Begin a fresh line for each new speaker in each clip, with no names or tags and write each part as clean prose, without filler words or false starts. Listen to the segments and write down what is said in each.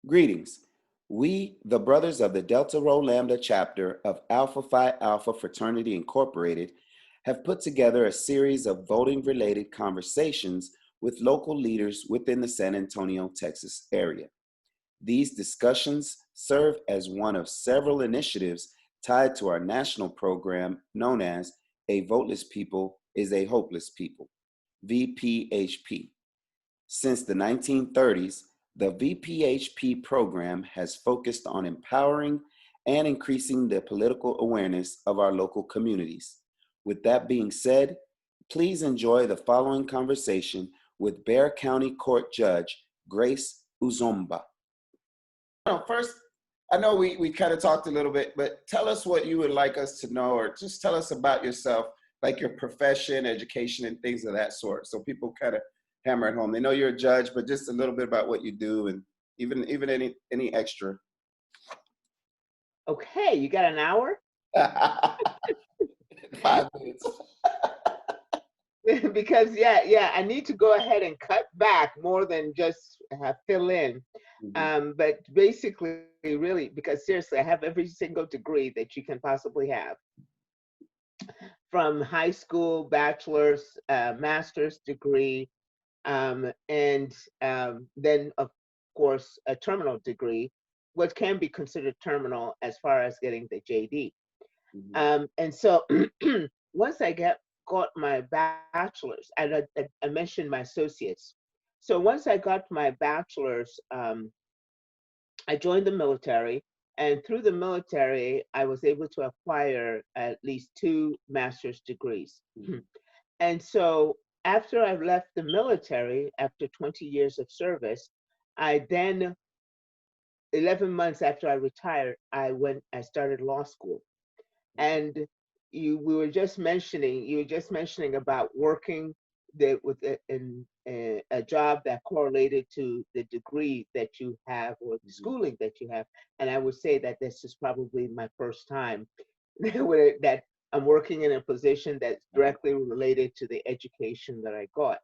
Greetings. We, the brothers of the Delta Rho Lambda chapter of Alpha Phi Alpha Fraternity Incorporated, have put together a series of voting related conversations with local leaders within the San Antonio, Texas area. These discussions serve as one of several initiatives tied to our national program known as A Voteless People is a Hopeless People, VPHP. Since the 1930s, the VPHP program has focused on empowering and increasing the political awareness of our local communities. With that being said, please enjoy the following conversation with Bexar County Court Judge Grace Uzomba. First, I know we kind of talked a little bit, but tell us what you would like us to know, or just tell us about yourself, like your profession, education, and things of that sort, so people kind of hammer it home. They know you're a judge, but just a little bit about what you do, and even any extra.
Okay, you got an hour?
5 minutes.
Because yeah, I need to go ahead and cut back more than just fill in. But basically, really, because seriously, I have every single degree that you can possibly have, from high school, bachelor's, master's degree, and then of course a terminal degree, what can be considered terminal as far as getting the JD. And so once I got my bachelor's, and I mentioned my associates. So once I got my bachelor's, I joined the military, and through the military, I was able to acquire at least 2 master's degrees. And so after I left the military, after 20 years of service, I then, 11 months after I retired, I started law school. And you were just mentioning about working with a job that correlated to the degree that you have or the schooling that you have. And I would say that this is probably my first time that I'm working in a position that's directly related to the education that I got.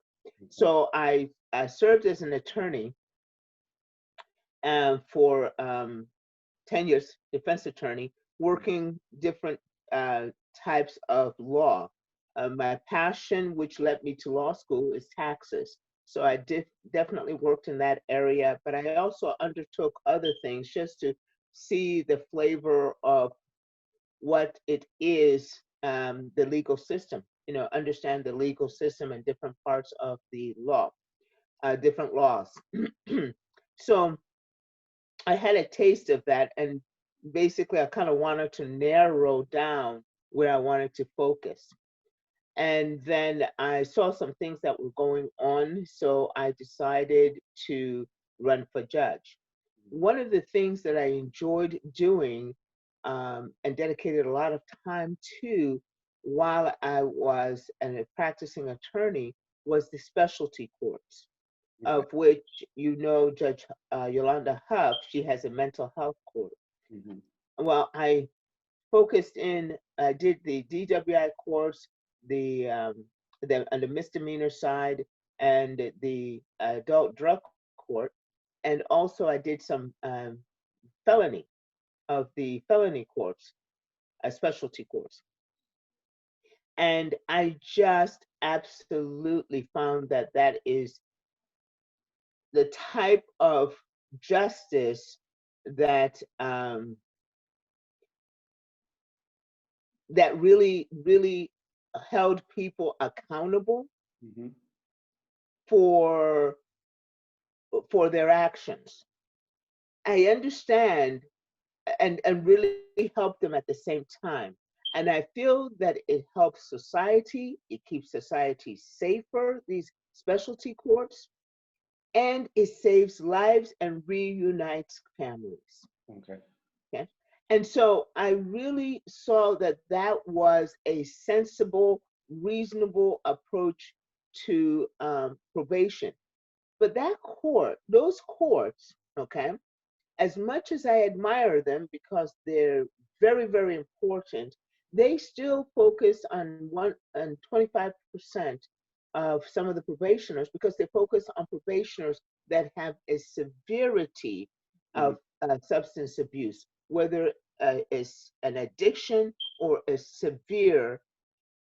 So I served as an attorney for 10 years, defense attorney, working different types of law. My passion, which led me to law school, is taxes. So I definitely worked in that area, but I also undertook other things just to see the flavor of what it is, the legal system, understand the legal system and different parts of the law, different laws. So I had a taste of that, and basically I kind of wanted to narrow down where I wanted to focus. And then I saw some things that were going on, so I decided to run for judge. One of the things that I enjoyed doing and dedicated a lot of time to while I was a practicing attorney was the specialty courts, of which Judge Yolanda Huff, she has a mental health court. Well, I did the DWI course, on the misdemeanor side, and the adult drug court, and also I did some felony of the felony courts, specialty courts. And I just absolutely found that that is the type of justice that that really held people accountable for their actions. I understand and really help them at the same time. And I feel that it helps society, it keeps society safer, these specialty courts, and it saves lives and reunites families. Okay. And so I really saw that that was a sensible, reasonable approach to probation. But those courts, okay, as much as I admire them because they're very, very important, they still focus on 25% of some of the probationers, because they focus on probationers that have a severity
Mhm.
of substance abuse, whether it's an addiction or a severe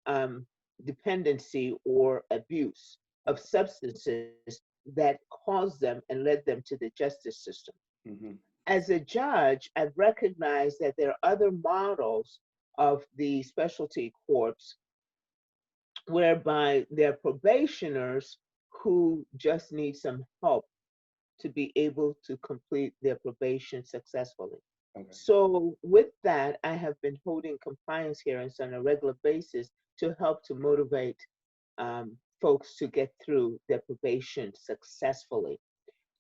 um, dependency or abuse of substances that caused them and led them to the justice system.
Mhm.
As a judge, I've recognized that there are other models of the specialty courts whereby they're probationers who just need some help to be able to complete their probation successfully.
Okay.
So, with that, I have been holding compliance hearings on a regular basis to help to motivate folks to get through their probation successfully.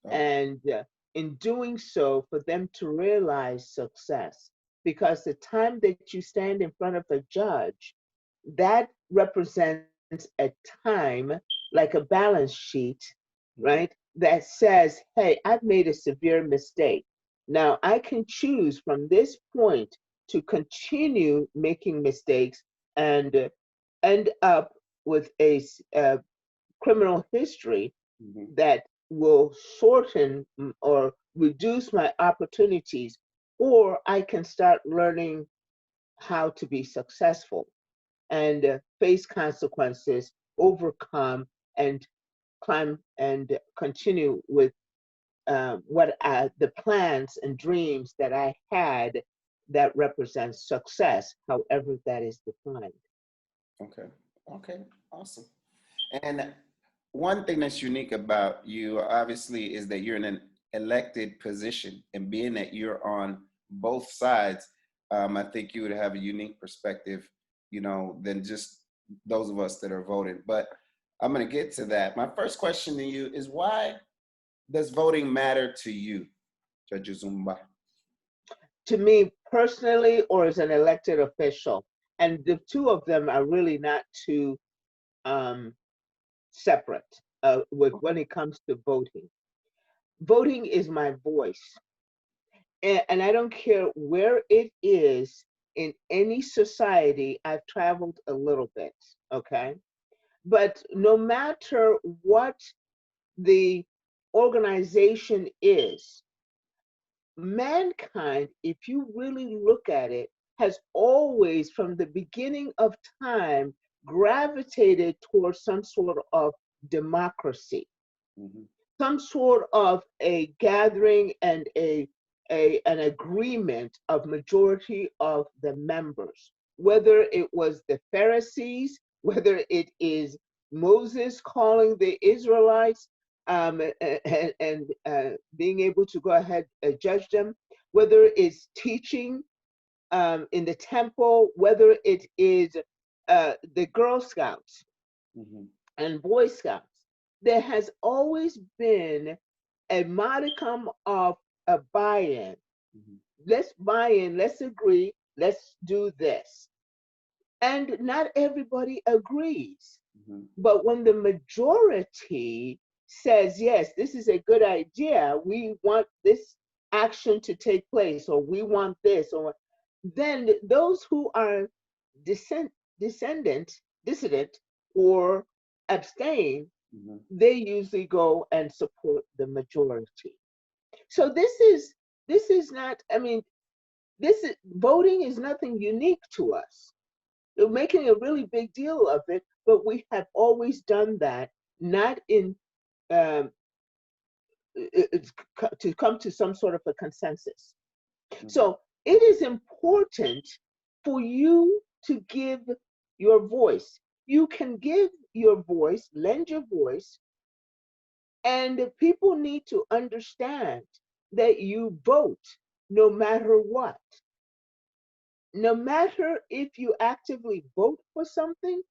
Okay.
And in doing so, for them to realize success. Because the time that you stand in front of a judge, that represents a time like a balance sheet, right?
Mhm.
That says, hey, I've made a severe mistake. Now I can choose from this point to continue making mistakes and end up with a criminal history
Mhm.
that will shorten or reduce my opportunities, or I can start learning how to be successful and face consequences, overcome, and climb and continue with the plans and dreams that I had that represent success, however that is defined.
Okay. Okay. Awesome. And one thing that's unique about you, obviously, is that you're in an elected position, and being that you're on both sides, I think you would have a unique perspective, than just those of us that are voting. But I'm going to get to that. My first question to you is, why does voting matter to you, Judge Uzumba?
To me personally, or as an elected official, and the two of them are really not too um, separate with when it comes to voting. Voting is my voice, and I don't care where it is in any society. I've traveled a little bit, okay? But no matter what the organization is, mankind, if you really look at it, has always, from the beginning of time, gravitated towards some sort of democracy,
Mhm.
some sort of a gathering and an agreement of majority of the members, whether it was the Pharisees, whether it is Moses calling the Israelites and being able to go ahead and judge them, whether it's teaching in the temple, whether it is the Girl Scouts
Mhm.
and Boy Scouts, there has always been a modicum of a buy-in.
Mhm.
Let's buy in, let's agree, let's do this. And not everybody agrees.
Mhm.
But when the majority says, yes, this is a good idea, we want this action to take place, or we want this, or then those who are dissent, descendant, dissident, or abstain,
Mhm.
they usually go and support the majority. So this is not, I mean, this is voting is nothing unique to us. We're making a really big deal of it, but we have always done that, not in um, to come to some sort of a consensus.
Mhm.
So it is important for you to give your voice. You can give your voice, lend your voice, and people need to understand that you vote no matter what. No matter if you actively vote for something,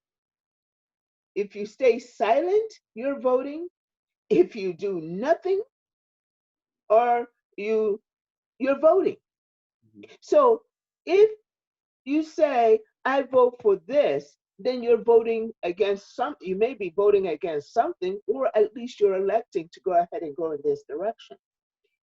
if you stay silent, you're voting. If you do nothing, or you're voting.
Mhm.
So if you say, I vote for this, then you're voting against something. You may be voting against something, or at least you're electing to go ahead and go in this direction.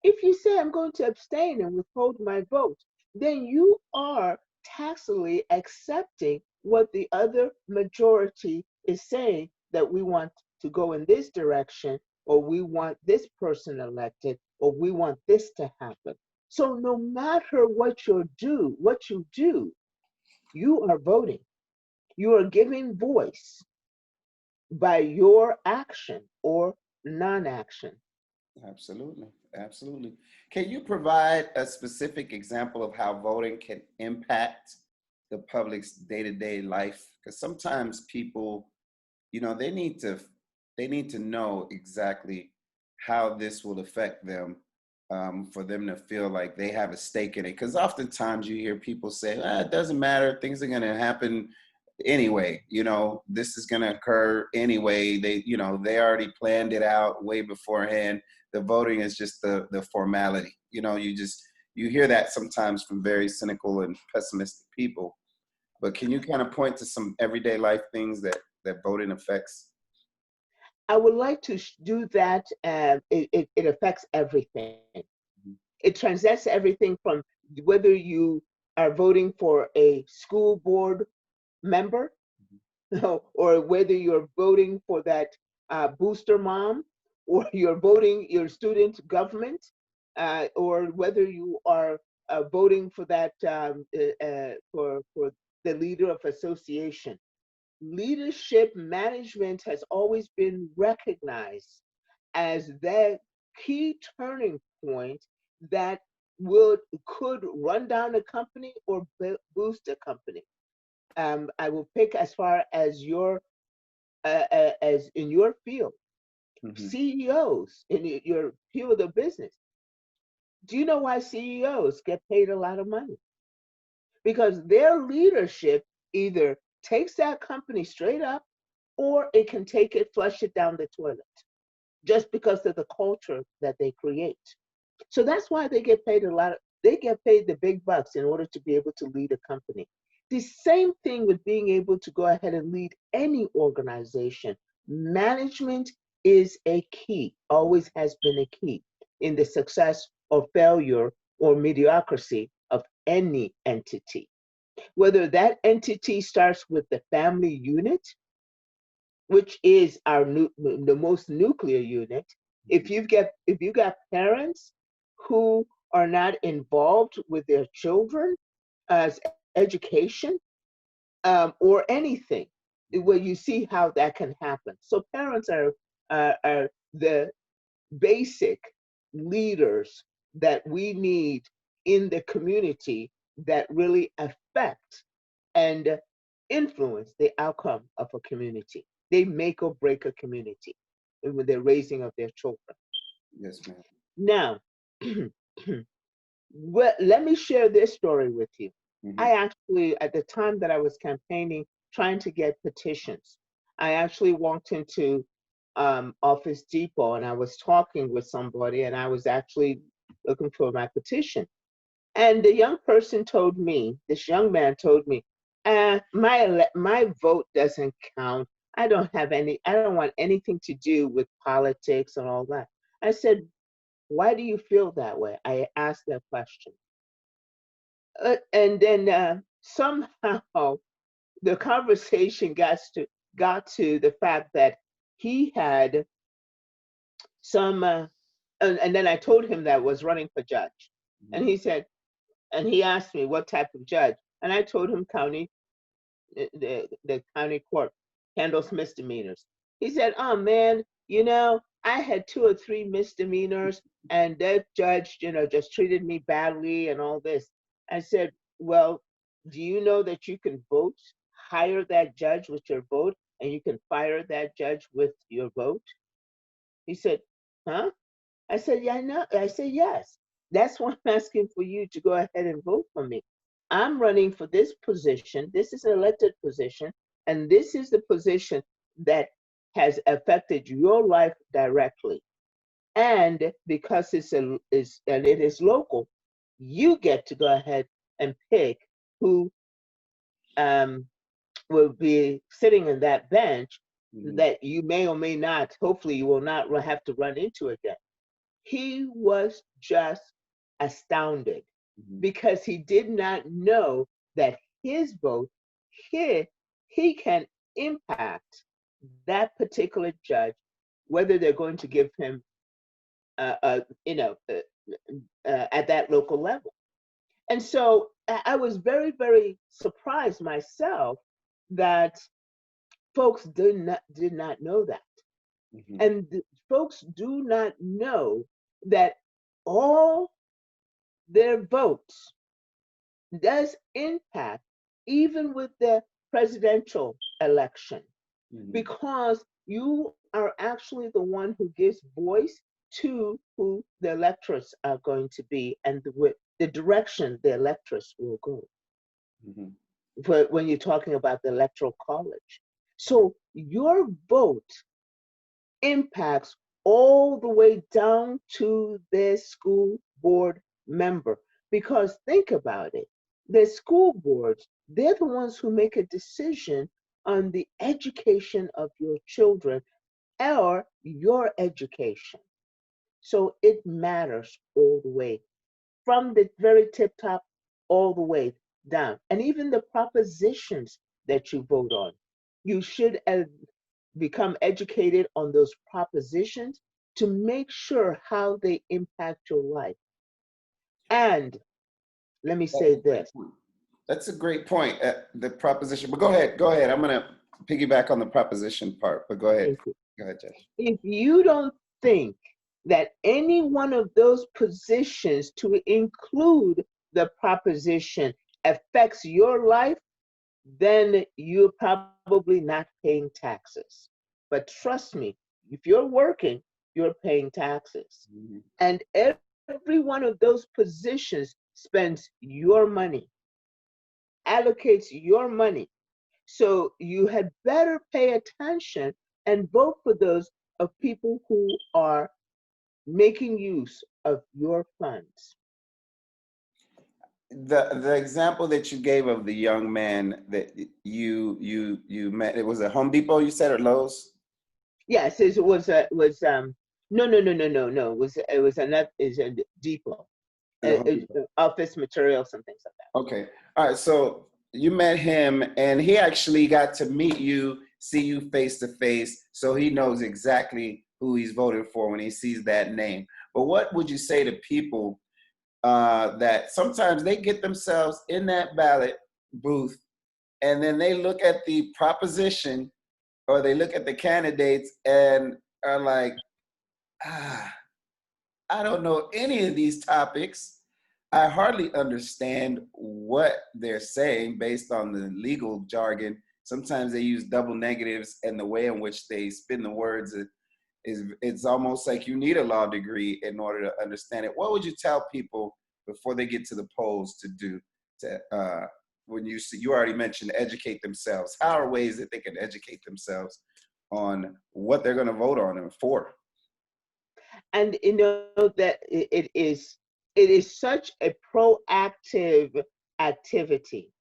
If you say, I'm going to abstain and withhold my vote, then you are tacitly accepting what the other majority is saying, that we want to go in this direction, or we want this person elected, or we want this to happen. So no matter what you do, you are voting. You are giving voice by your action or non-action.
Absolutely. Absolutely. Can you provide a specific example of how voting can impact the public's day-to-day life? Because sometimes people, they need to know exactly how this will affect them, for them to feel like they have a stake in it. Because oftentimes you hear people say, it doesn't matter, things are going to happen anyway. This is going to occur anyway. They already planned it out way beforehand. The voting is just the formality. You hear that sometimes from very cynical and pessimistic people. But can you kind of point to some everyday life things that voting affects?
I would like to do that. It affects everything.
Mhm.
It transcends everything from whether you are voting for a school board member or whether you're voting for that booster mom, or you're voting your student government, or whether you are voting for that for the leader of association. Leadership management has always been recognized as that key turning point that would could run down a company or boost a company. I will pick as far as in your field,
Mhm.
CEOs in your field of business. Do you know why CEOs get paid a lot of money? Because their leadership either takes that company straight up, or it can take it, flush it down the toilet, just because of the culture that they create. So that's why they get paid a lot. They get paid the big bucks in order to be able to lead a company. The same thing with being able to go ahead and lead any organization. Management is a key, always has been a key in the success or failure or mediocrity of any entity. Whether that entity starts with the family unit, which is the most nuclear unit. If you got parents who are not involved with their children as education, or anything, where you see how that can happen. So parents are the basic leaders that we need in the community that really affect and influence the outcome of a community. They make or break a community with the raising of their children.
Yes, ma'am.
Now, let me share this story with you.
Mhm.
I actually, at the time that I was campaigning, trying to get petitions, I actually walked into Office Depot and I was talking with somebody and I was actually looking for my petition. And the young person told me, this young man told me, my vote doesn't count. I don't want anything to do with politics and all that. I said, why do you feel that way? I asked that question. And then somehow the conversation got to the fact that he had some, and then I told him that I was running for judge.
Mhm.
And he said, and he asked me what type of judge. And I told him the county court handles misdemeanors. He said, "Oh man, I had two or three misdemeanors, and that judge, just treated me badly and all this." I said, "Well, do you know that you can hire that judge with your vote, and you can fire that judge with your vote?" He said, "Huh?" I said, "Yeah, I know." I said, "Yes. That's why I'm asking for you to go ahead and vote for me. I'm running for this position. This is an elected position, and this is the position that has affected your life directly. And because it is local, you get to go ahead and pick who um, will be sitting in that bench
Mhm.
that you may or may not, hopefully you will not have to run into again." He was just astounded
Mhm.
because he did not know that his vote, he, he can impact that particular judge whether they're going to give him, you know, at that local level. And so I was very, very surprised myself that folks did not know that.
Mhm.
And folks do not know that all their votes does impact even with the presidential election,
Mhm.
because you are actually the one who gives voice to who the electors are going to be and the direction the electors will go.
Mhm.
But when you're talking about the electoral college, so your vote impacts all the way down to the school board member. Because think about it, the school boards, they're the ones who make a decision on the education of your children or your education. So it matters all the way from the very tip top all the way down. And even the propositions that you vote on, you should become educated on those propositions to make sure how they impact your life. And let me
That's
say
a great
this.
point. That's a great point. The proposition, but go ahead. Go ahead. I'm gonna piggyback on the proposition part, but go ahead.
Thank you.
Go ahead, Josh.
If you don't think that any one of those positions, to include the proposition, affects your life, then you're probably not paying taxes. But trust me, if you're working, you're paying taxes.
Mhm.
And every one of those positions spends your money, allocates your money. So you had better pay attention and vote for those of people who are making use of your funds.
The example that you gave of the young man that you met, it was at Home Depot, you said, or Lowe's?
Yes, it was no. It was another is a depot,
Is it Home Depot?
office materials and things like that.
Okay. All right. So you met him, and he actually got to meet you, see you face to face, so he knows exactly who he's voting for when he sees that name. But what would you say to people that sometimes they get themselves in that ballot booth, and then they look at the proposition or they look at the candidates and are like, ah, I don't know any of these topics. I hardly understand what they're saying based on the legal jargon. Sometimes they use double negatives, and the way in which they spin the words is it's almost like you need a law degree in order to understand it. What would you tell people before they get to the polls to do to when you already mentioned educate themselves? How are ways that they can educate themselves on what they're going to vote on and for?
And you know that it is such a proactive activity.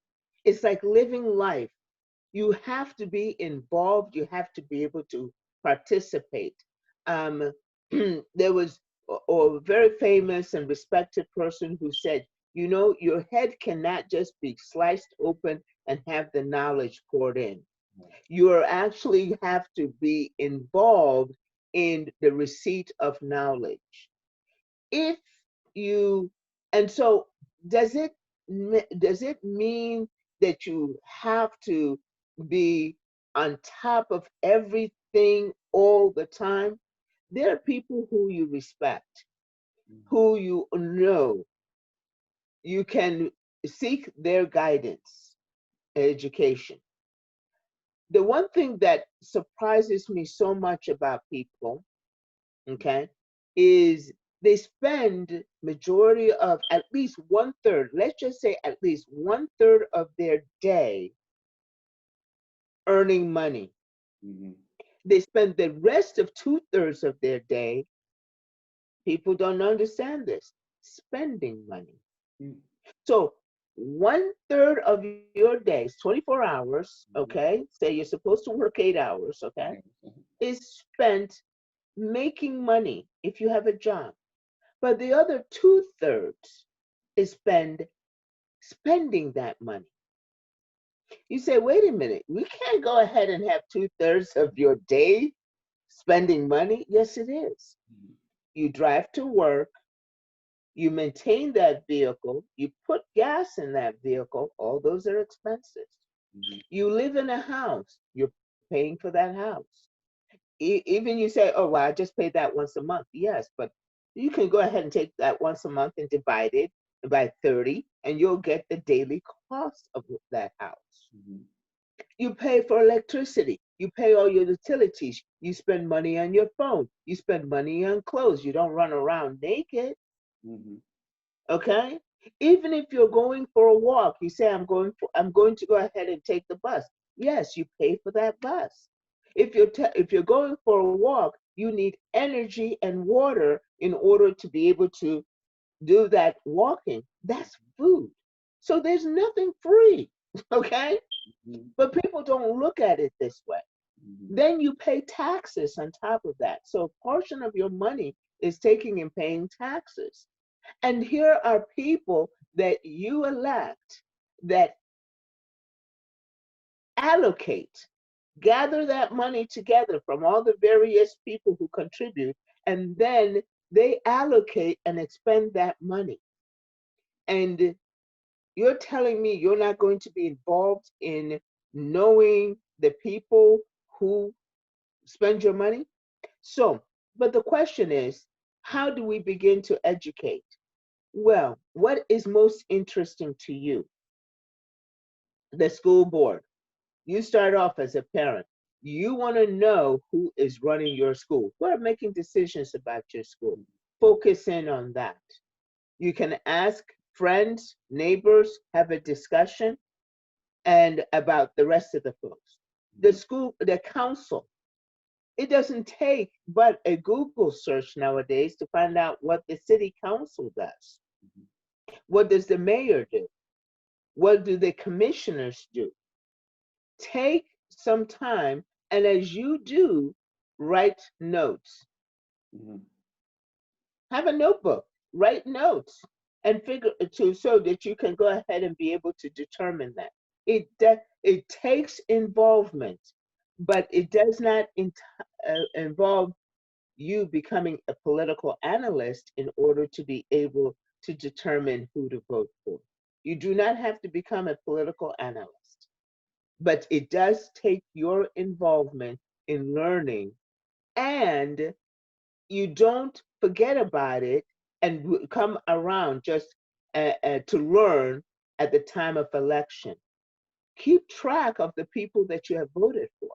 It's like living life. You have to be involved. You have to be able to participate. Um, there was a very famous and respected person who said, you know, your head cannot just be sliced open and have the knowledge poured in. You are actually have to be involved in the receipt of knowledge. If you, and so does it does it mean that you have to be on top of everything all the time? There are people who you respect, who you know you can seek their guidance, education. The one thing that surprises me so much about people, okay, is they spend majority of at least one third, let's just say at least one third of their day earning money.
Mm-hmm.
They spend the rest of two-thirds of their day, people don't understand this, spending money. So one third of your day is 24 hours, okay? Say you're supposed to work 8 hours, okay? Is spent making money if you have a job. But the other two-thirds is spending that money. You say, wait a minute, we can't go ahead and have two-thirds of your day spending money? Yes, it is. You drive to work, you maintain that vehicle, you put gas in that vehicle, all those are expenses. You live in a house, you're paying for that house. Even you say, oh, well, I just pay that once a month. Yes, but you can go ahead and take that once a month and divide it by 30, and you'll get the daily cost of that house. You pay for electricity. You pay all your utilities. You spend money on your phone. You spend money on clothes. You don't run around naked. Okay? Even if you're going for a walk, you say, I'm going to go ahead and take the bus. Yes, you pay for that bus. If you're going for a walk, you need energy and water in order to be able to do that walking. That's food. So there's nothing free. Okay? But people don't look at it this way. Then you pay taxes on top of that. So a portion of your money is taking and paying taxes. And here are people that you elect that allocate, gather that money together from all the various people who contribute, and then they allocate and expend that money. And you're telling me you're not going to be involved in knowing the people who spend your money? So, but the question is, how do we begin to educate? Well, what is most interesting to you? The school board. You start off as a parent. You want to know who is running your school, who are making decisions about your school. Focus in on that. You can ask friends, neighbors, have a discussion, and about the rest of the folks. The school, the council. It doesn't take but a Google search nowadays to find out what the city council does. What does the mayor do? What do the commissioners do? Take some time, and as you do, write notes. Have a notebook, write notes, and figure to so that you can go ahead and be able to determine that. It takes involvement, but it does not involve you becoming a political analyst in order to be able to determine who to vote for. You do not have to become a political analyst, but it does take your involvement in learning, and you don't forget about it and come around just to learn at the time of election. Keep track of the people that you have voted for.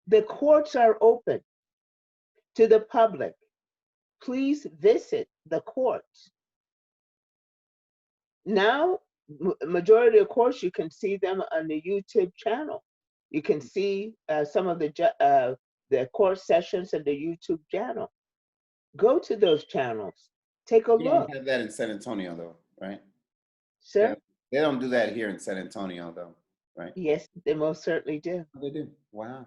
The courts are open to the public. Please visit the courts. Now, majority of courts, you can see them on the YouTube channel. You can see some of the court sessions on the YouTube channel. Go to those channels. Take a
You don't
look.
have that in San Antonio, though, right?
Sir?
They don't do that here in San Antonio, though, right?
Yes, they most certainly do.
Oh, they do. Wow.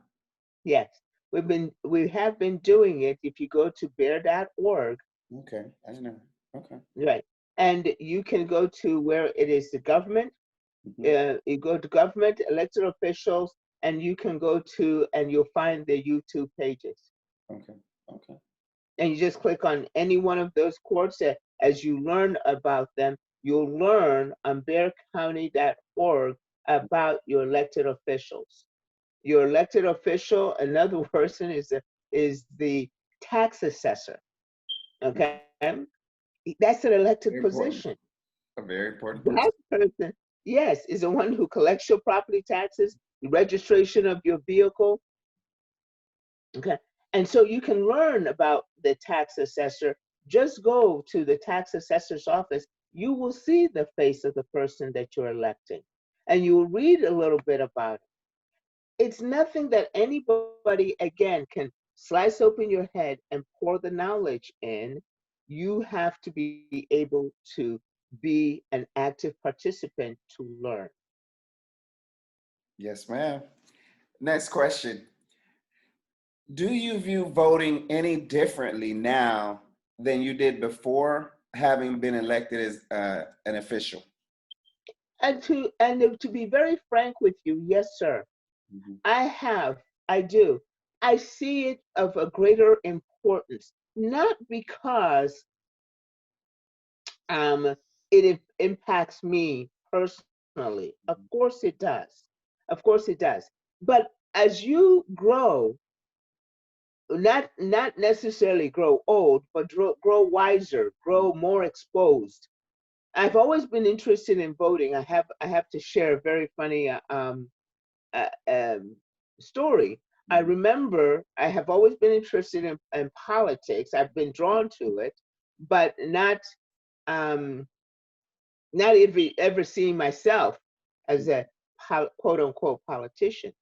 Yes. We have been doing it. If you go to bear.org,
Okay. I didn't know. Okay.
right, and you can go to where it is the government. You go to government, elected officials, and you can go to and you'll find the YouTube pages.
Okay. Okay.
And you just click on any one of those courts. As you learn about them, you'll learn on bearcounty.org about your elected officials. Your elected official, another person is the tax assessor. Okay, that's an elected
Very important.
position.
A very important person.
That person, yes, is the one who collects your property taxes, the registration of your vehicle. Okay, and so you can learn about the tax assessor. Just go to the tax assessor's office. You will see the face of the person that you're electing, and you will read a little bit about it. It's nothing that anybody, again, can slice open your head and pour the knowledge in. You have to be able to be an active participant to learn.
Yes, ma'am. Next question. Do you view voting any differently now than you did before having been elected as an official?
And to be very frank with you, yes, sir. I have I do. I see it of a greater importance, not because um, impacts me personally. Of course it does. Of course it does. But as you grow, not necessarily grow old, but grow wiser, grow more exposed. I've always been interested in voting. I have to share a very funny uh, um, story. I
Mhm.
remember I have always been interested in politics. I've been drawn to it, but um, not ever seeing myself as a quote unquote politician.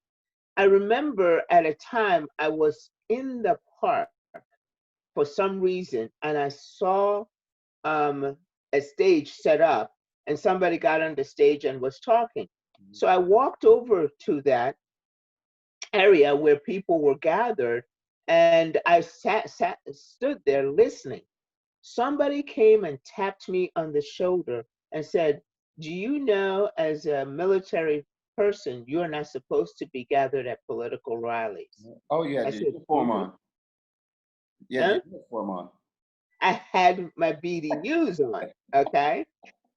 I remember at a time I was in the park for some reason and I saw a stage set up and somebody got on the stage and was talking. So I walked over to that area where people were gathered and I stood there listening. Somebody came and tapped me on the shoulder and said, "Do you know, as a military person, you are not supposed to be gathered at political rallies?"
Oh, you
I
had your
said,
uniform on. You had
"Huh?"
your uniform on.
I had my BDUs on. Okay.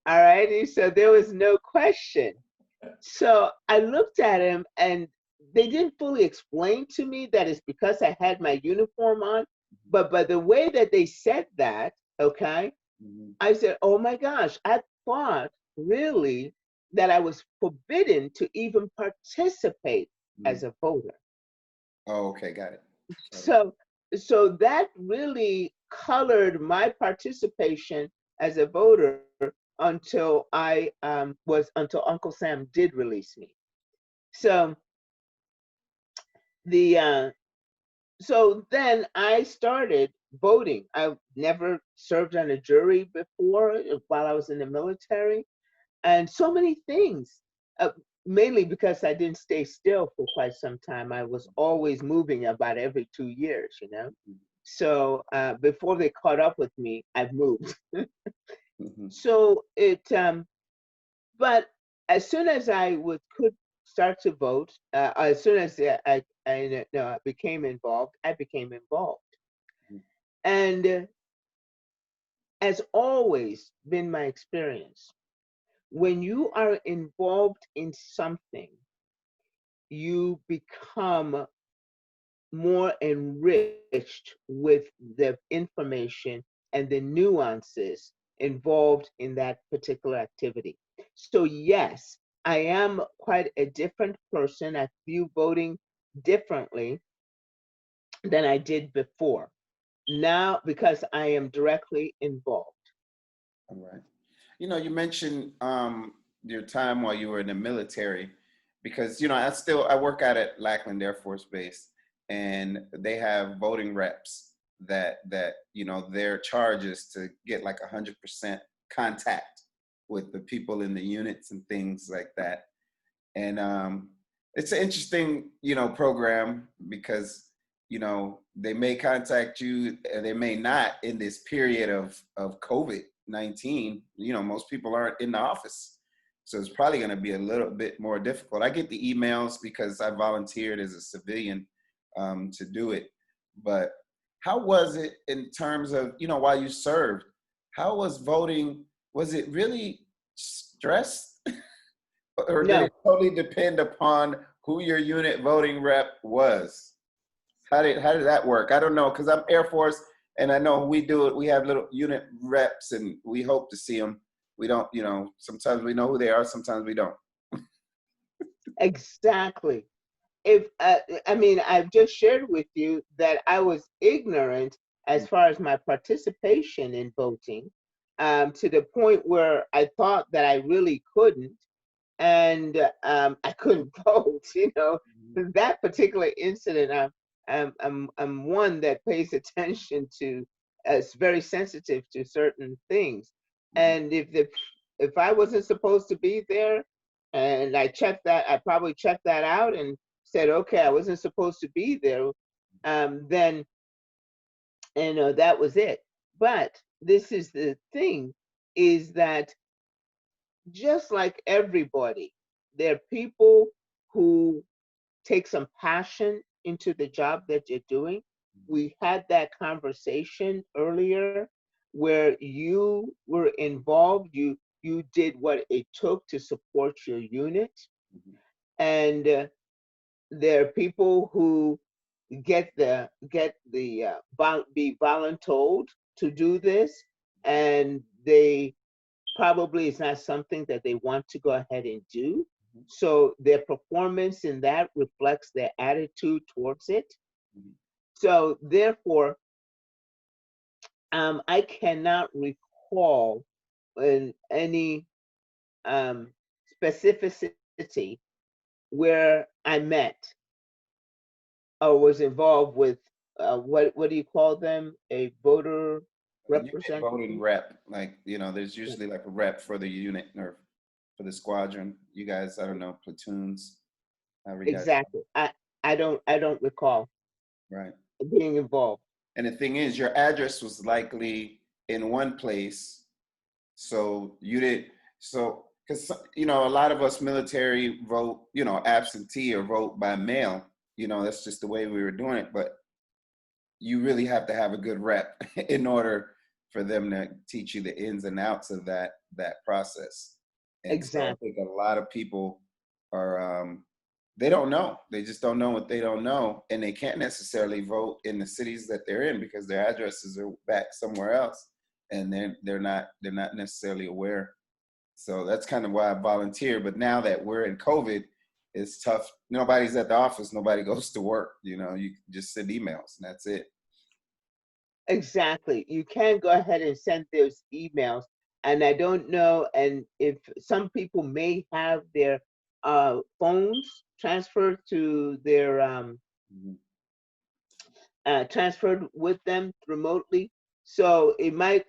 All righty. So there was no question. So I looked at him and they didn't fully explain to me that it's because I had my uniform on, but by the way that they said that, okay,
Mhm.
I said, oh my gosh, I thought really that I was forbidden to even participate
Mhm.
as a voter.
Oh, okay, got it. Got it.
So so that really colored my participation as a voter until until Uncle Sam did release me. So the so then I started voting. I never served on a jury before while I was in the military, and so many things. Mainly because I didn't stay still for quite some time. I was always moving about every 2 years, you know. So before they caught up with me, I've moved.
Mhm.
So but as soon as I could start to vote, as soon as I became involved, I became involved. And as always been my experience, when you are involved in something, you become more enriched with the information and the nuances involved in that particular activity. So, yes, I am quite a different person. I view voting differently than I did before. Now, because I am directly involved.
All right. You mentioned your time while you were in the military, because I work out at Lackland Air Force Base, and they have voting reps that their charge is to get like 100% contact with the people in the units and things like that. And it's an interesting program, because they may contact you and they may not in this period of COVID-19. Most people aren't in the office, so it's probably going to be a little bit more difficult. I get the emails because I volunteered as a civilian to do it. But how was it in terms of while you served, how was voting? Was it really stress, or did it
No,
totally depend upon who your unit voting rep was? How did that work? I don't know, because I'm Air Force, and I know we do it. We have little unit reps, and we hope to see them. We don't, sometimes we know who they are, sometimes we don't.
exactly. If I mean, I've just shared with you that I was ignorant as far as my participation in voting, to the point where I thought that I really couldn't, and I couldn't vote. You know, that particular incident, I'm one that pays attention to, is very sensitive to certain things,
Mhm.
and if I wasn't supposed to be there, and I probably checked that out and said, okay, I wasn't supposed to be there, then that was it. But this is the thing, is that just like everybody, there are people who take some passion into the job that you're doing. We had that conversation earlier where you were involved. You did what it took to support your unit,
Mhm.
and there are people who be voluntold to do this, and they probably it's not something that they want to go ahead and do.
Mhm.
So their performance in that reflects their attitude towards it.
Mhm.
So therefore, I cannot recall in any um, specificity where I met or was involved with what do you call them? A voter
You get voting
representative?
rep, like, there's usually like a rep for the unit or for the squadron. You guys, I don't know, platoons, however you guys,
Exactly. I don't recall
right?
being involved.
And the thing is, your address was likely in one place, so you did so because a lot of us military vote, absentee or vote by mail. That's just the way we were doing it. But you really have to have a good rep in order for them to teach you the ins and outs of that process. And so I
Exactly.
think a lot of people are they don't know. They just don't know what they don't know, and they can't necessarily vote in the cities that they're in because their addresses are back somewhere else, and they're not necessarily aware. So that's kind of why I volunteer. But now that we're in COVID, it's tough. Nobody's at the office. Nobody goes to work. You just send emails, and that's it.
Exactly. You can go ahead and send those emails. And I don't know, and if some people may have their phones transferred to their
Mhm.
transferred with them remotely. So it might,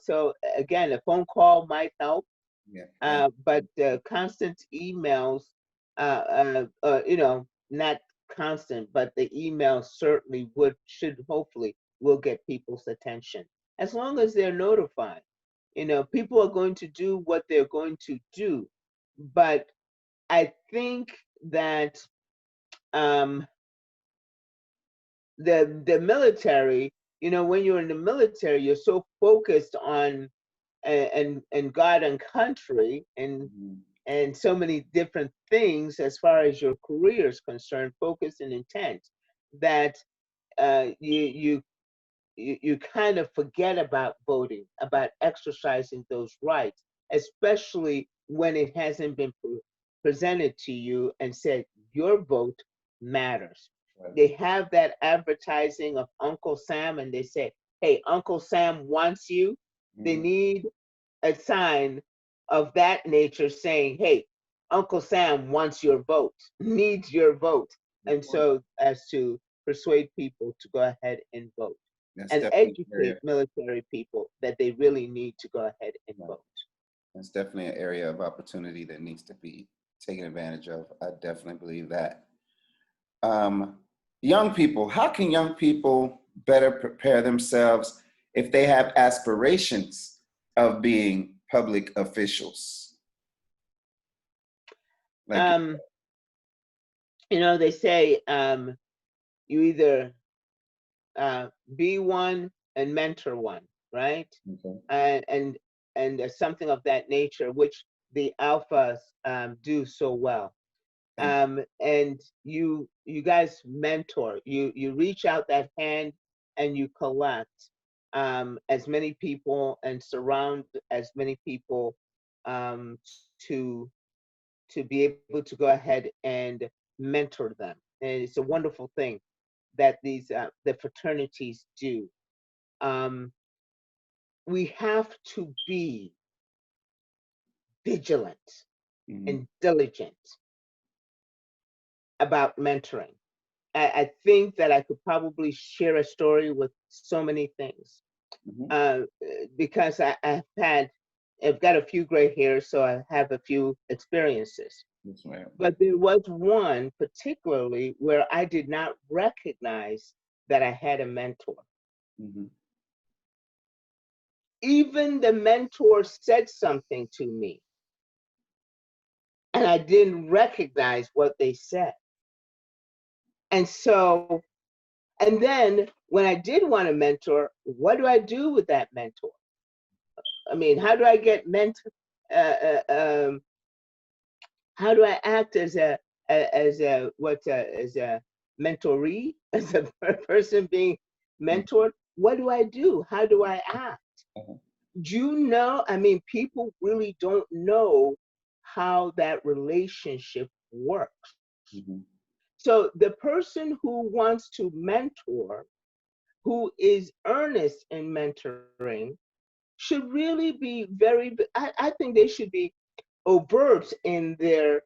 so again, a phone call might help,
Yeah, that.
but constant emails, not constant, but the emails certainly should hopefully will get people's attention as long as they're notified. People are going to do what they're going to do, but I think that um, the military, when you're in the military, you're so focused on and God and country
Mhm.
and so many different things as far as your career is concerned, focus and intent, that you kind of forget about voting, about exercising those rights, especially when it hasn't been presented to you and said your vote matters.
Right.
They have that advertising of Uncle Sam, and they say, "Hey, Uncle Sam wants you." They
Mhm.
need a sign of that nature saying, "Hey, Uncle Sam wants your vote, needs your vote,"
Good
and
point.
so as to persuade people to go ahead and vote
That's
and
definitely an area.
educate military people that they really need to go ahead and
Right.
vote.
That's definitely an area of opportunity that needs to be taken advantage of. I definitely believe that. Um, Young people, how can young people better prepare themselves if they have aspirations of being public officials? Like,
Um, they say you either uh, be one and mentor one, right?
okay.
And and and something of that nature, which the alphas do so well.
And
And you guys mentor. You reach out that hand and you collect as many people and surround as many people um, to to be able to go ahead and mentor them. And it's a wonderful thing that the fraternities do. Um, we have to be vigilant
mhm,
and diligent about mentoring. I think that I could probably share a story with so many things
mhm.
uh, because I've got a few gray hairs, so I have a few experiences.
Yes, ma'am.
But there was one particularly where I did not recognize that I had a mentor.
Mhm.
Even the mentor said something to me, and I didn't recognize what they said. And so, and then when I did want to mentor, what do I do with that mentor? I mean, how do I get mentor? Uh, uh, um, how do I act as as a mentoree, as a person being mentored? What do I do? How do I act?
Mhm.
Do you know? I mean, people really don't know how that relationship works.
Mhm.
So the person who wants to mentor, who is earnest in mentoring, should really be I think they should be overt in their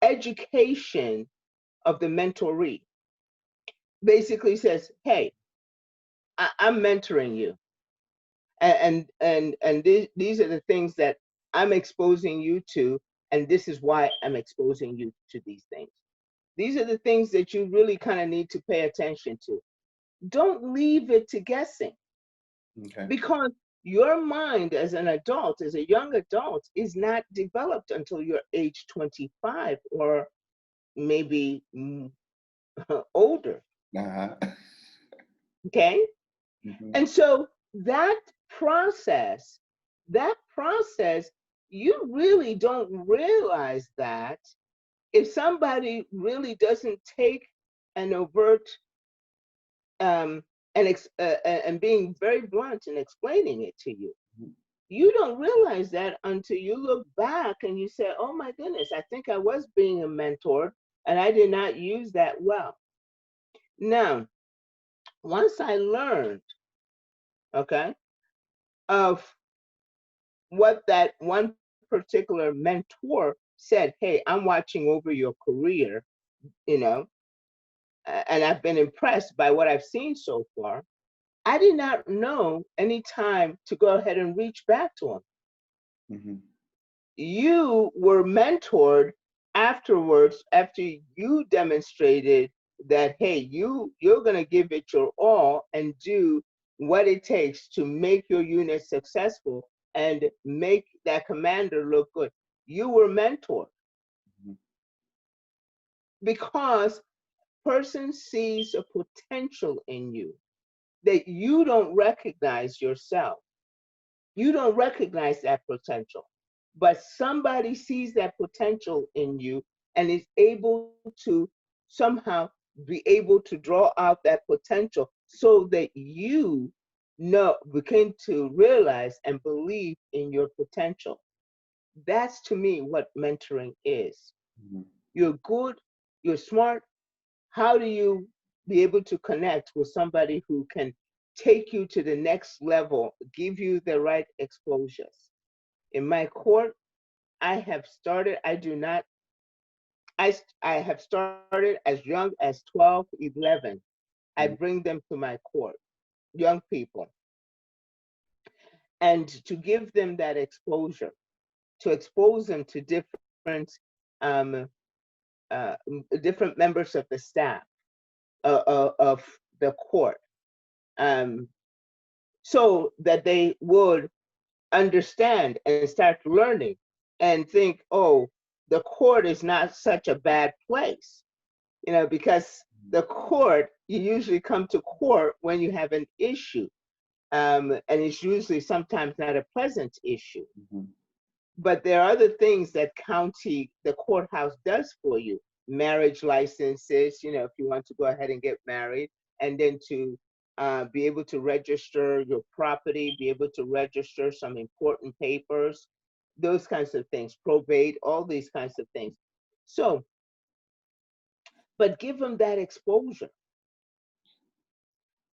education of the mentoree. Basically says, hey, I'm mentoring you. These are the things that I'm exposing you to, and this is why I'm exposing you to these things. These are the things that you really kind of need to pay attention to. Don't leave it to guessing,
Okay.
because your mind as an adult, as a young adult, is not developed until you're age 25 or maybe older.
Uh-huh.
Okay.
Mhm.
And so process, that process, you really don't realize that if somebody really doesn't take an overt and being very blunt and explaining it to you, you don't realize that until you look back and you say, oh my goodness, I think I was being a mentor and I did not use that well. Now, once I learned, okay, of what that one particular mentor said, hey, I'm watching over your career, you know, and I've been impressed by what I've seen so far. I did not know any time to go ahead and reach back to him.
Mhm.
You were mentored afterwards, after you demonstrated that, hey, you're going to give it your all and do what it takes to make your unit successful and make that commander look good. You were mentored
Mhm.
because person sees a potential in you that you don't recognize yourself. You don't recognize that potential, but somebody sees that potential in you and is able to somehow be able to draw out that potential so that you know, begin to realize and believe in your potential. That's to me what mentoring is.
Mhm.
You're good, you're smart. How do you be able to connect with somebody who can take you to the next level, give you the right exposures? In my court, I have started, I do not, I have started as young as 12, 11. I
Mhm.
bring them to my court, young people, and to give them that exposure, to expose them to um, different members of the staff of the court, um, so that they would understand and start learning and think, oh, the court is not such a bad place, because the court, you usually come to court when you have an issue, and it's usually sometimes not a pleasant issue.
Mhm.
But there are other things that the courthouse does for you. Marriage licenses, if you want to go ahead and get married, and then to be able to register your property, be able to register some important papers, those kinds of things, probate, all these kinds of things. So, but give them that exposure.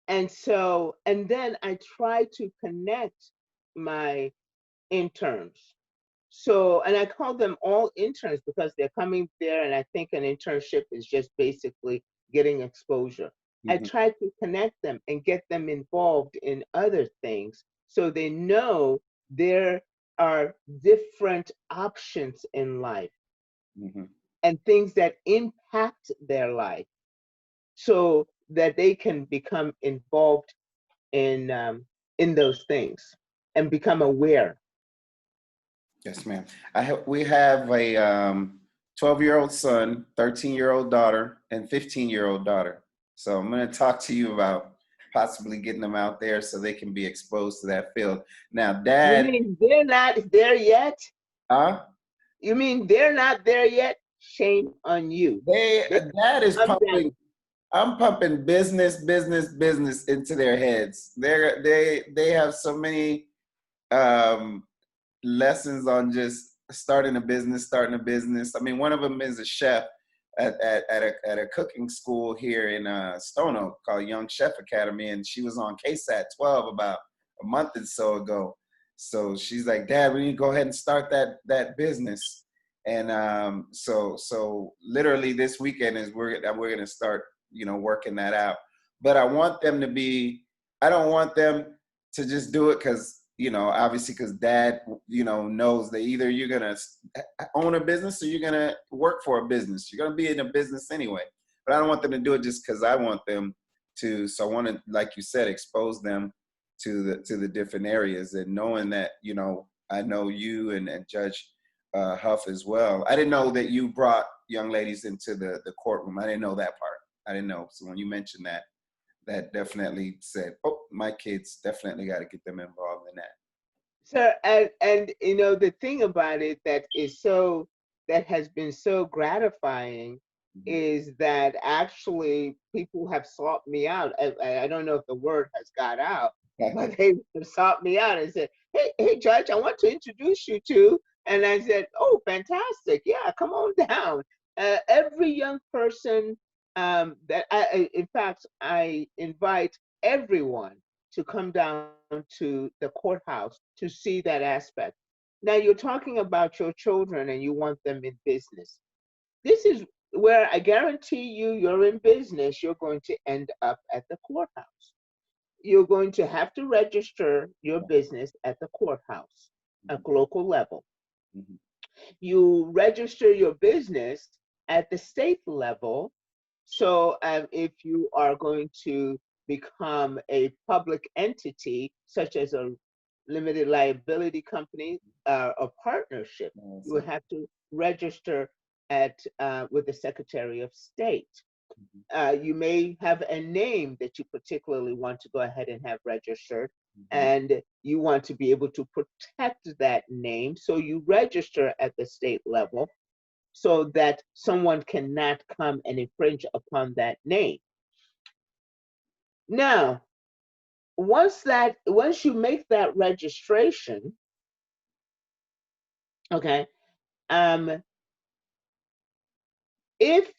And so, and then I try to connect my interns. So, and I call them all interns because they're coming there, and I think an internship is just basically getting exposure. I
Mhm.
try to connect them and get them involved in other things so they know there are different options in life
Mhm.
and things that impact their life so that they can become involved in those things and become aware.
Yes, ma'am. We have a 12-year-old son, 13-year-old daughter, and 15-year-old daughter. So I'm going to talk to you about possibly getting them out there so they can be exposed to that field. Now,
You
Dad,
mean they're not there yet?
huh?
You mean they're not there yet? Shame on you. They
Dad is
come down.
pumping. I'm pumping business into their heads. They have so many um, lessons on just starting a business. I mean, one of them is a chef at a cooking school here in Stone Oak called Young Chef Academy, and she was on KSAT 12 about a month or so ago. So she's like, Dad, we need to go ahead and start that business. And so literally this weekend is we're gonna start, working that out. But I want them to be. I don't want them to just do it because, obviously because Dad, knows that either you're going to own a business or you're going to work for a business. You're going to be in a business anyway. But I don't want them to do it just because I want them to. So I want to, like you said, expose them to the different areas, and knowing that, I know you and Judge Huff as well. I didn't know that you brought young ladies into the courtroom. I didn't know that part. I didn't know. So when you mentioned that, that definitely said, oh, my kids definitely got to get them involved in that.
So, and the thing about it that has been so gratifying
Mm-hmm.
is that actually people have sought me out. I don't know if the word has got out, but they have sought me out and said, hey, Judge, I want to introduce you to. And I said, oh, fantastic. Yeah, come on down. Every young person in fact, I invite everyone to come down to the courthouse to see that aspect. Now, you're talking about your children and you want them in business. This is where I guarantee you're in business, you're going to end up at the courthouse. You're going to have to register your business at the courthouse at local level.
Mm-hmm.
You register your business at the state level. So if you are going to become a public entity, such as a limited liability company or partnership, you would
Awesome.
have to register at with the Secretary of State.
Mm-hmm.
You may have a name that you particularly want to go ahead and have registered,
Mm-hmm.
and you want to be able to protect that name. So you register at the state level so that someone cannot come and infringe upon that name. Now, once you make that registration, okay, if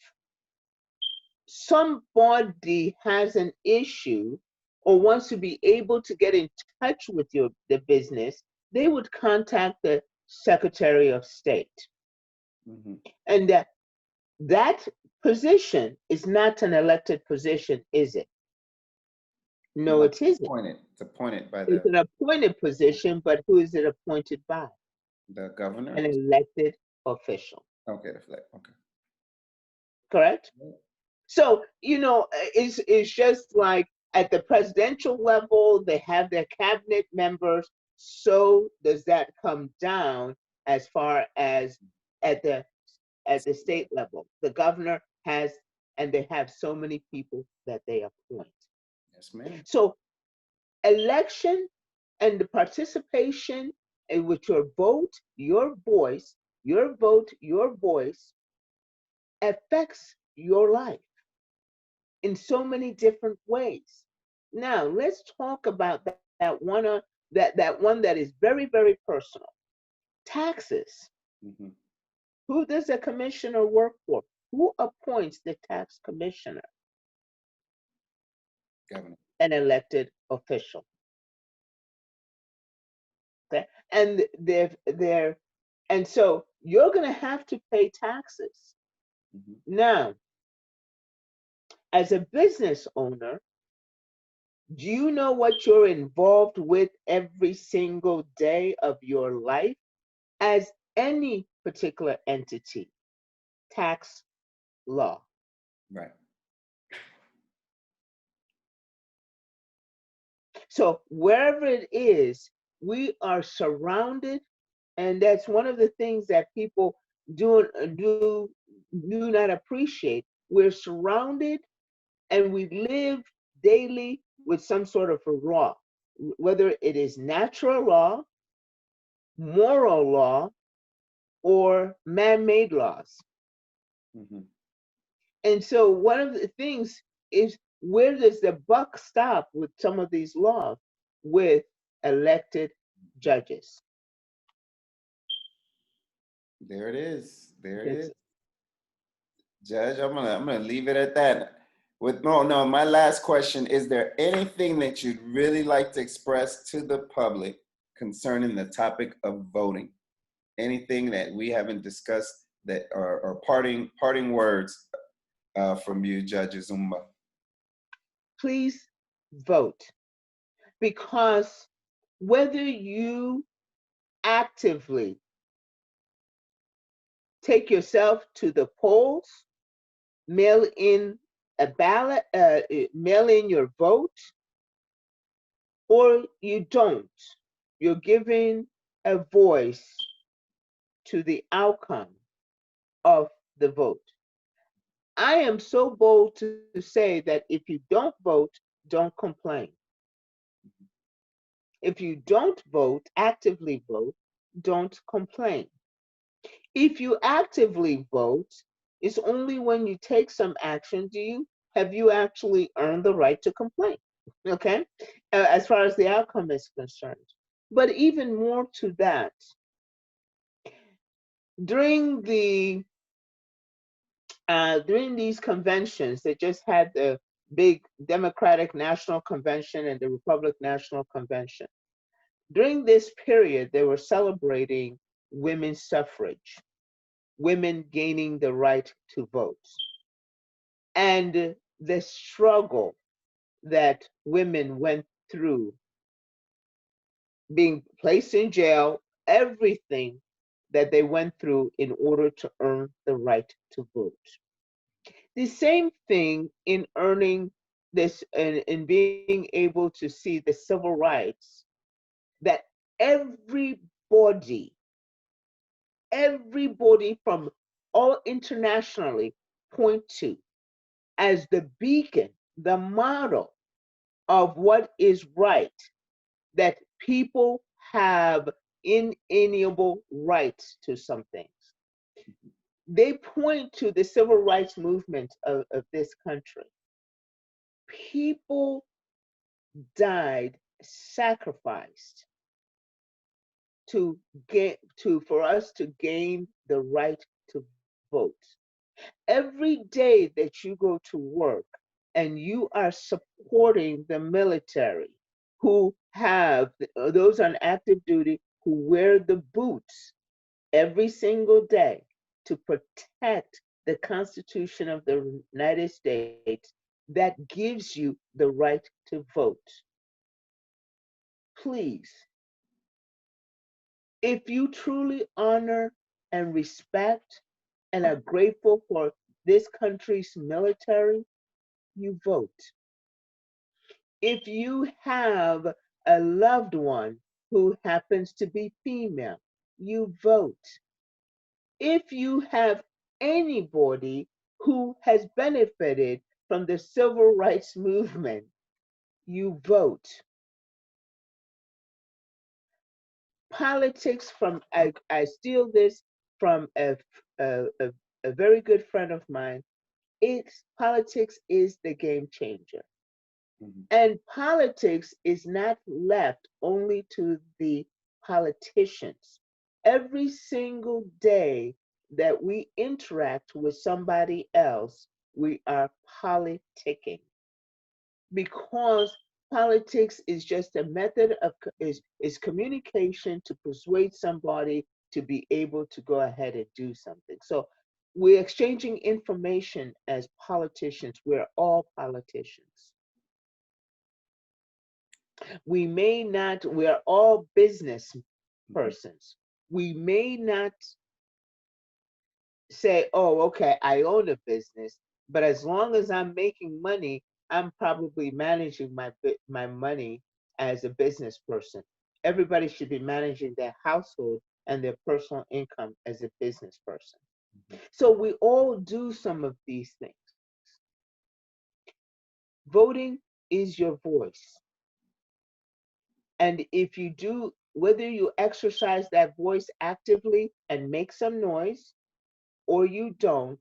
somebody has an issue or wants to be able to get in touch with the business, they would contact the Secretary of State.
Mm-hmm.
And that position is not an elected position, is it? No,
No,
it isn't.
it's appointed by
It's
the
an appointed position, but who is it appointed by?
governor.
An elected official,
Okay, the flag. Okay.
correct? So, it's just like at the presidential level, they have their cabinet members. So does that come down as far as at the state level? The governor has, and they have so many people that they appoint.
Yes, ma'am.
So election and the participation and with your vote, your voice, your vote, your voice affects your life in so many different ways. Now, let's talk about that one that is very, very personal. Taxes.
Mm-hmm.
Who does a commissioner work for? Who appoints the tax commissioner?
Governor.
An elected official. Okay? And and so you're going to have to pay taxes.
Mm-hmm.
Now, as a business owner, do you know what you're involved with every single day of your life? As any particular entity, tax law.
Right.
So wherever it is, we are surrounded, and that's one of the things that people do do not appreciate. We're surrounded and we live daily with some sort of a law, whether it is natural law, moral law, or man-made laws.
Mhm.
And so one of the things is, where does the buck stop with some of these laws? With elected judges.
There it is. There it
It's
is. Judge, I'm gonna leave it at that. With no, my last question, is there anything that you'd really like to express to the public concerning the topic of voting? Anything that we haven't discussed that or parting words from you, Judge Uzomba?
Please vote, because whether you actively take yourself to the polls, mail in a ballot, mail in your vote, or you don't, you're giving a voice to the outcome of the vote. I am so bold to say that if you don't vote, don't complain. If you don't vote, actively vote, don't complain. If you actively vote, it's only when you take some action do you have you actually earned the right to complain. Okay, as far as the outcome is concerned. But even more to that, during the during these conventions, they just had the big Democratic National Convention and the Republic National Convention. During this period, they were celebrating women's suffrage, women gaining the right to vote, and the struggle that women went through, being placed in jail, everything that they went through in order to earn the right to vote. The same thing in earning this and in being able to see the civil rights that everybody, everybody from all internationally point to as the beacon, the model of what is right, that people have inalienable rights to some things. They point to the civil rights movement of this country. People died, sacrificed to get to for us to gain the right to vote. Every day that you go to work and you are supporting the military who have those on active duty who wear the boots every single day to protect the Constitution of the United States, that gives you the right to vote. Please, if you truly honor and respect and are grateful for this country's military, you vote. If you have a loved one who happens to be female, you vote. If you have anybody who has benefited from the civil rights movement, you vote. Politics from, I steal this from a very good friend of mine. It's politics is the game changer.
Mhm.
And politics is not left only to the politicians. Every single day that we interact with somebody else, we are politicking, because politics is just a method of is communication to persuade somebody to be able to go ahead and do something. So we're exchanging information as politicians. We're all politicians. We may not, we are all business
Mhm.
persons. We may not say, oh, okay, I own a business, but as long as I'm making money, I'm probably managing my money as a business person. Everybody should be managing their household and their personal income as a business person. So we all do some of these things. Voting is your voice. And if you do, whether you exercise that voice actively and make some noise or you don't,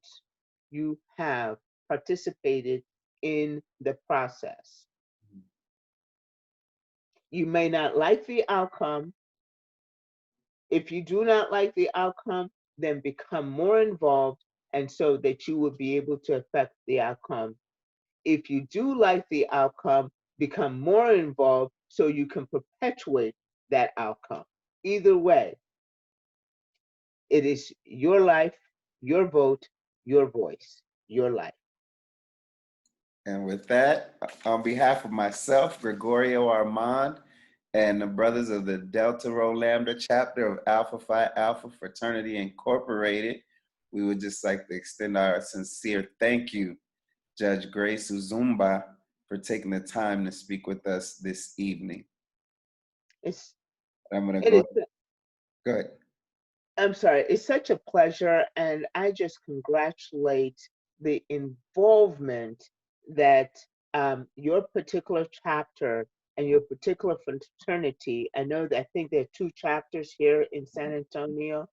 you have participated in the process. You may not like the outcome. If you do not like the outcome, then become more involved and so that you will be able to affect the outcome. If you do like the outcome, become more involved so you can perpetuate that outcome. Either way, it is your life, your vote, your voice, your life.
And with that, on behalf of myself, Gregorio Armand, and the brothers of the Delta Rho Lambda chapter of Alpha Phi Alpha Fraternity Incorporated, we would just like to extend our sincere thank you, Judge Grace Uzomba, for taking the time to speak with us this evening.
It's
I'm going to
it is
go ahead.
I'm sorry, it's such a pleasure, and I just congratulate the involvement that your particular chapter and your particular fraternity. I know that I think there are two chapters here in San Antonio.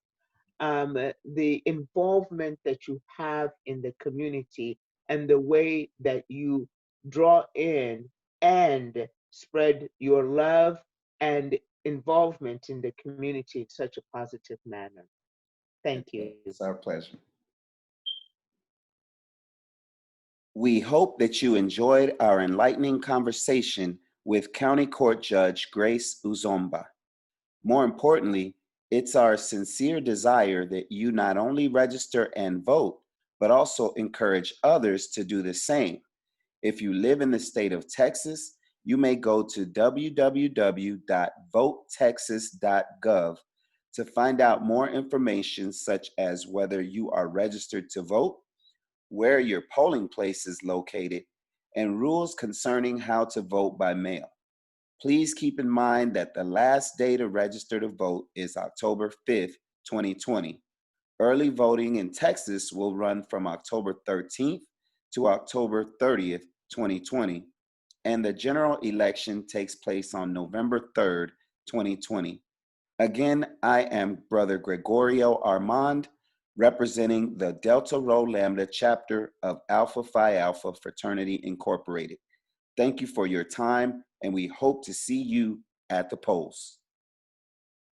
The involvement that you have in the community and the way that you draw in and spread your love and involvement in the community in such a positive manner. Thank you.
It's our pleasure. We hope that you enjoyed our enlightening conversation with County Court Judge Grace Uzomba. More importantly, it's our sincere desire that you not only register and vote, but also encourage others to do the same. If you live in the state of Texas, you may go to www.votetexas.gov to find out more information such as whether you are registered to vote, where your polling place is located, and rules concerning how to vote by mail. Please keep in mind that the last day to register to vote is October 5th, 2020. Early voting in Texas will run from October 13th to October 30th, 2020, and the general election takes place on November 3rd, 2020. Again, I am Brother Gregorio Armand, representing the Delta Rho Lambda chapter of Alpha Phi Alpha Fraternity Incorporated. Thank you for your time, and we hope to see you at the polls.